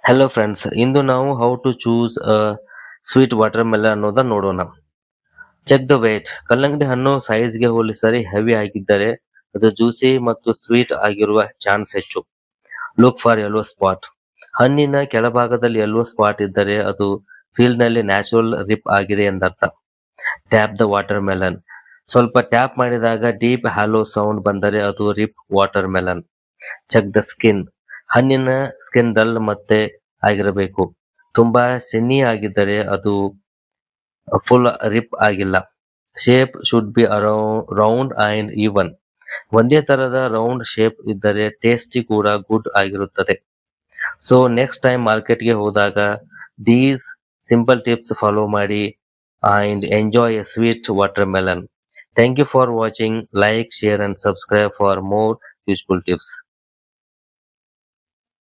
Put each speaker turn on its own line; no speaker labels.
Hello friends, ಇಂದು ನಾವು how to choose sweet watermelon ಅನ್ನೋದನ್ನ ನೋಡೋಣ. Check the weight. ಕಲ್ಲಂಗಡಿ ಹಣ್ಣು ಸೈಜ್ಗೆ ಹೋಲಿಸಿದರೆ ಹೆವಿ ಆಗಿದ್ದರೆ ಅದು ಜ್ಯೂಸಿ ಮತ್ತು ಸ್ವೀಟ್ ಆಗಿರುವ ಚಾನ್ಸ್ ಹೆಚ್ಚು. Look for yellow spot. ಹಣ್ಣಿನ ಕೆಳಭಾಗದಲ್ಲಿ ಯೆಲ್ಲೋ ಸ್ಪಾಟ್ ಇದ್ದರೆ ಅದು ಫೀಲ್ಡ್ನಲ್ಲಿ ನ್ಯಾಚುರಲ್ ರಿಪ್ ಆಗಿದೆ ಎಂದರ್ಥ. Tap the watermelon. ಸ್ವಲ್ಪ ಟ್ಯಾಪ್ ಮಾಡಿದಾಗ ಡೀಪ್ ಹ್ಯಾಲೋ ಸೌಂಡ್ ಬಂದರೆ ಅದು ripe watermelon. Check the skin. ಹಣ್ಣಿನ ಸ್ಕಿನ್ ಡಲ್ ಮತ್ತೆ ಆಗಿರಬೇಕು. ತುಂಬಾ ಸಿನ್ನಿ ಆಗಿದ್ದರೆ ಅದು ಫುಲ್ ರಿಪ್ ಆಗಿಲ್ಲ. Shape should be round and even. ಒಂದೇ ತರದ ರೌಂಡ್ ಶೇಪ್ ಇದ್ದರೆ ಟೇಸ್ಟಿ ಕೂಡ ಗುಡ್ ಆಗಿರುತ್ತದೆ. ಸೊ ನೆಕ್ಸ್ಟ್ ಟೈಮ್ ಮಾರ್ಕೆಟ್ಗೆ ಹೋದಾಗ ದೀಸ್ ಸಿಂಪಲ್ ಟಿಪ್ಸ್ ಫಾಲೋ ಮಾಡಿ and enjoy a sweet watermelon. Thank you for watching. Like, share and subscribe for more useful tips.